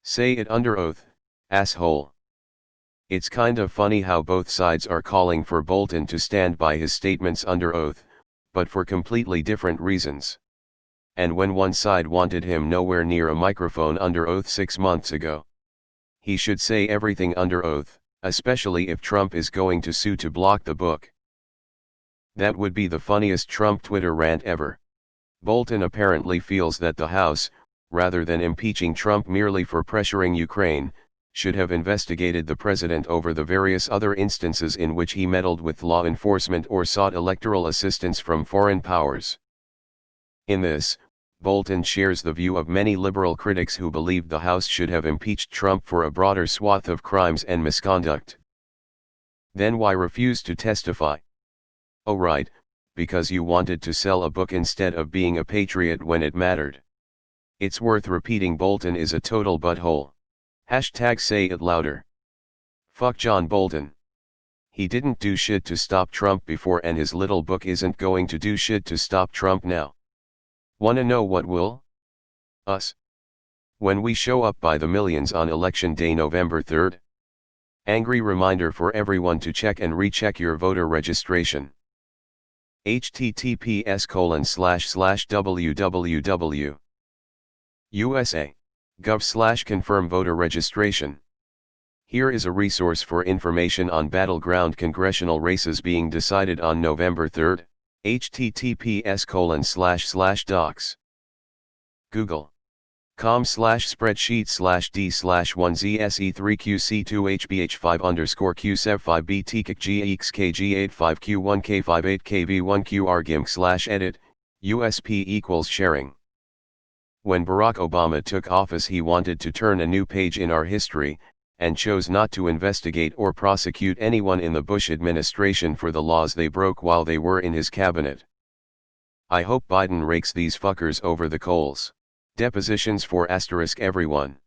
Say it under oath, asshole. It's kind of funny how both sides are calling for Bolton to stand by his statements under oath, but for completely different reasons. And when one side wanted him nowhere near a microphone under oath 6 months ago, he should say everything under oath, especially if Trump is going to sue to block the book. That would be the funniest Trump Twitter rant ever. Bolton apparently feels that the House, rather than impeaching Trump merely for pressuring Ukraine, should have investigated the president over the various other instances in which he meddled with law enforcement or sought electoral assistance from foreign powers. In this, Bolton shares the view of many liberal critics who believed the House should have impeached Trump for a broader swath of crimes and misconduct. Then why refuse to testify? Oh right, because you wanted to sell a book instead of being a patriot when it mattered. It's worth repeating, Bolton is a total butthole. #say it louder. Fuck John Bolton. He didn't do shit to stop Trump before, and his little book isn't going to do shit to stop Trump now. Wanna know what will? Us. When we show up by the millions on election day November 3rd. Angry reminder for everyone to check and recheck your voter registration. https://www. USA.gov/confirm voter registration. Here is a resource for information on battleground congressional races being decided on November 3rd. https://docs. google.com/spreadsheet/d/1zse3qc2hbh5_kg85K1K58kv1qrgimp/edit, USP=sharing. When Barack Obama took office, he wanted to turn a new page in our history, and chose not to investigate or prosecute anyone in the Bush administration for the laws they broke while they were in his cabinet. I hope Biden rakes these fuckers over the coals. Depositions for *everyone.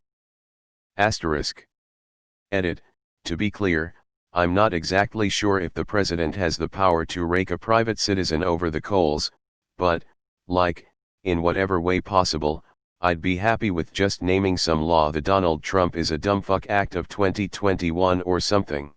Edit. To be clear, I'm not exactly sure if the president has the power to rake a private citizen over the coals, but, in whatever way possible, I'd be happy with just naming some law the Donald Trump is a dumbfuck Act of 2021 or something.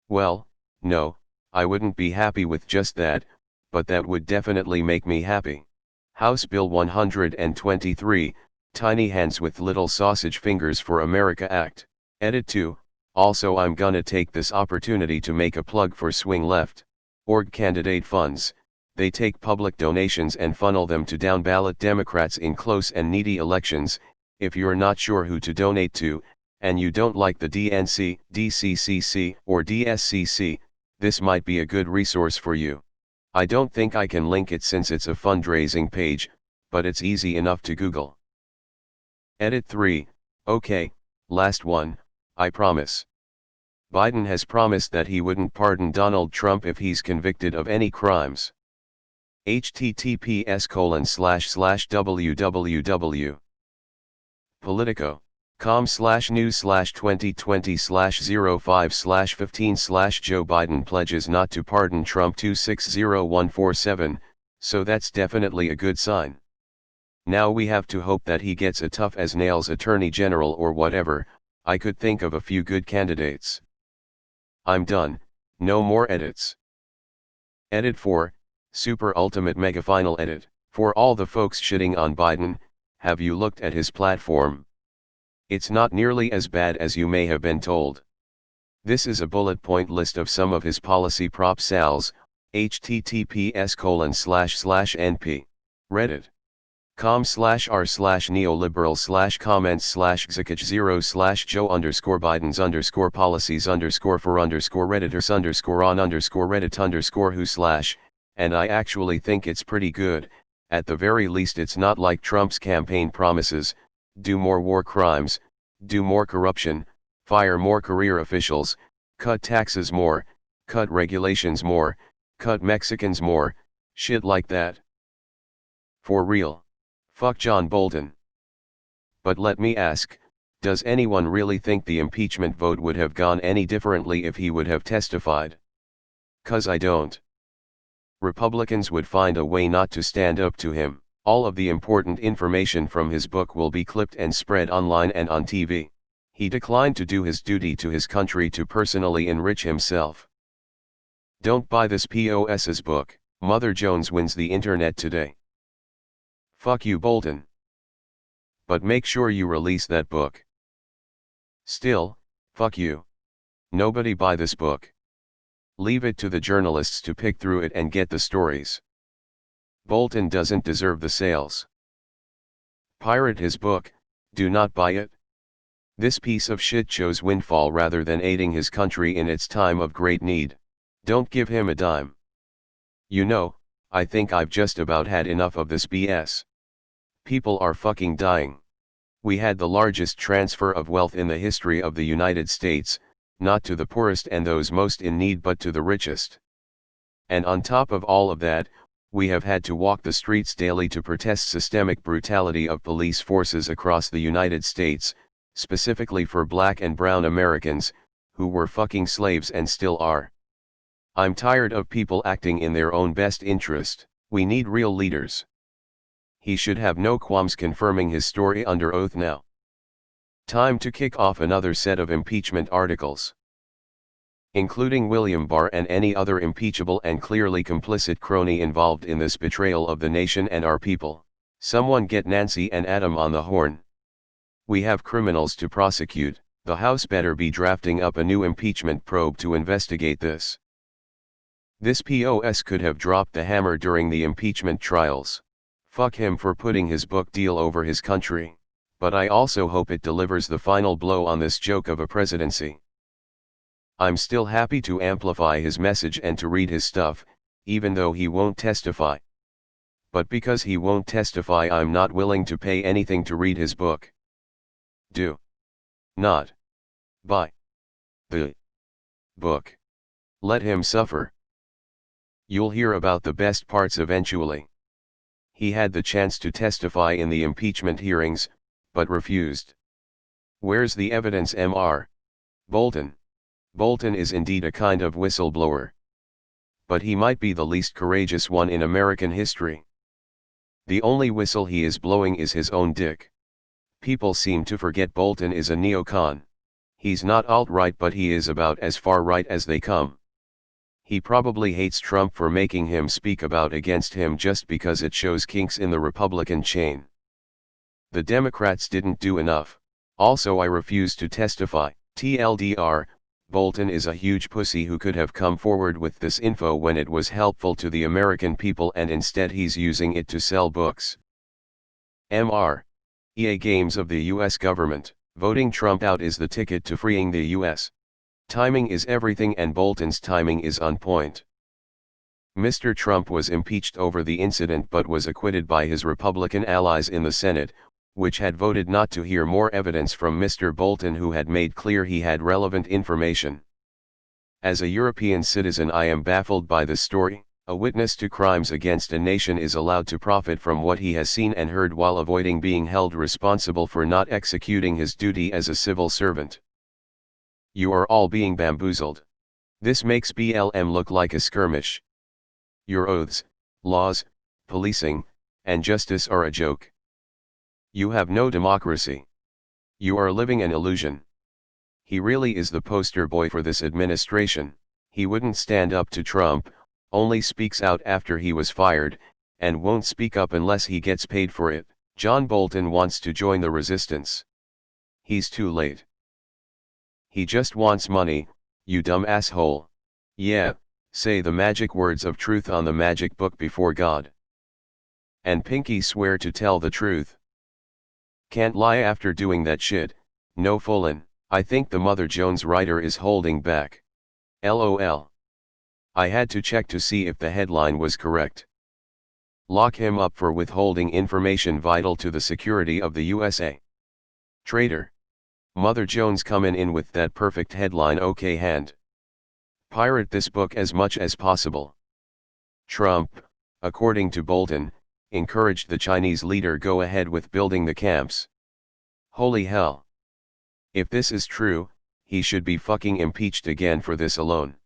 Well, no, I wouldn't be happy with just that, but that would definitely make me happy. House Bill 123, Tiny Hands with Little Sausage Fingers for America Act. Edit 2. Also, I'm gonna take this opportunity to make a plug for Swing Left. Org candidate funds. They take public donations and funnel them to down-ballot Democrats in close and needy elections. If you're not sure who to donate to, and you don't like the DNC, DCCC, or DSCC, this might be a good resource for you. I don't think I can link it since it's a fundraising page, but it's easy enough to Google. Edit 3. Okay, last one, I promise. Biden has promised that he wouldn't pardon Donald Trump if he's convicted of any crimes. https://www. Politico.com/news/2020/05/15/ Joe Biden pledges not to pardon Trump 260147, so that's definitely a good sign. Now we have to hope that he gets a tough as nails attorney general or whatever. I could think of a few good candidates. I'm done, no more edits. Edit 4, Super Ultimate Mega Final Edit. For all the folks shitting on Biden, have you looked at his platform? It's not nearly as bad as you may have been told. This is a bullet point list of some of his policy proposals. https://np. reddit.com/r/neo-liberal/comments/Joe_Bidens_policies_redditors_on_reddit_who/, and I actually think it's pretty good. At the very least, it's not like Trump's campaign promises: do more war crimes, do more corruption, fire more career officials, cut taxes more, cut regulations more, cut Mexicans more, shit like that. For real. Fuck John Bolton. But let me ask, does anyone really think the impeachment vote would have gone any differently if he would have testified? 'Cause I don't. Republicans would find a way not to stand up to him. All of the important information from his book will be clipped and spread online and on TV. He declined to do his duty to his country to personally enrich himself. Don't buy this POS's book. Mother Jones wins the internet today. Fuck you, Bolton. But make sure you release that book. Still, fuck you. Nobody buy this book. Leave it to the journalists to pick through it and get the stories. Bolton doesn't deserve the sales. Pirate his book, do not buy it. This piece of shit chose windfall rather than aiding his country in its time of great need. Don't give him a dime. You know, I think I've just about had enough of this BS. People are fucking dying. We had the largest transfer of wealth in the history of the United States, not to the poorest and those most in need but to the richest. And on top of all of that, we have had to walk the streets daily to protest systemic brutality of police forces across the United States, specifically for black and brown Americans, who were fucking slaves and still are. I'm tired of people acting in their own best interest. We need real leaders. He should have no qualms confirming his story under oath now. Time to kick off another set of impeachment articles, including William Barr and any other impeachable and clearly complicit crony involved in this betrayal of the nation and our people. Someone get Nancy and Adam on the horn. We have criminals to prosecute. The House better be drafting up a new impeachment probe to investigate this. This POS could have dropped the hammer during the impeachment trials. Fuck him for putting his book deal over his country, but I also hope it delivers the final blow on this joke of a presidency. I'm still happy to amplify his message and to read his stuff, even though he won't testify. But because he won't testify, I'm not willing to pay anything to read his book. Do not buy the book. Let him suffer. You'll hear about the best parts eventually. He had the chance to testify in the impeachment hearings, but refused. Where's the evidence, Mr. Bolton? Bolton is indeed a kind of whistleblower. But he might be the least courageous one in American history. The only whistle he is blowing is his own dick. People seem to forget Bolton is a neocon. He's not alt-right, but he is about as far right as they come. He probably hates Trump for making him speak about against him just because it shows kinks in the Republican chain. The Democrats didn't do enough. Also, I refuse to testify. TLDR, Bolton is a huge pussy who could have come forward with this info when it was helpful to the American people, and instead he's using it to sell books. EA games of the US government. Voting Trump out is the ticket to freeing the US. Timing is everything, and Bolton's timing is on point. Mr. Trump was impeached over the incident but was acquitted by his Republican allies in the Senate, which had voted not to hear more evidence from Mr. Bolton, who had made clear he had relevant information. As a European citizen, I am baffled by this story. A witness to crimes against a nation is allowed to profit from what he has seen and heard while avoiding being held responsible for not executing his duty as a civil servant. You are all being bamboozled. This makes BLM look like a skirmish. Your oaths, laws, policing, and justice are a joke. You have no democracy. You are living an illusion. He really is the poster boy for this administration. He wouldn't stand up to Trump, only speaks out after he was fired, and won't speak up unless he gets paid for it. John Bolton wants to join the resistance. He's too late. He just wants money, you dumb asshole. Yeah, say the magic words of truth on the magic book before God. And pinky swear to tell the truth. Can't lie after doing that shit. No foolin'. I think the Mother Jones writer is holding back. LOL. I had to check to see if the headline was correct. Lock him up for withholding information vital to the security of the USA. Traitor. Mother Jones coming in with that perfect headline. Okay, hand. Pirate this book as much as possible. Trump, according to Bolton, encouraged the Chinese leader go ahead with building the camps. Holy hell. If this is true, he should be fucking impeached again for this alone.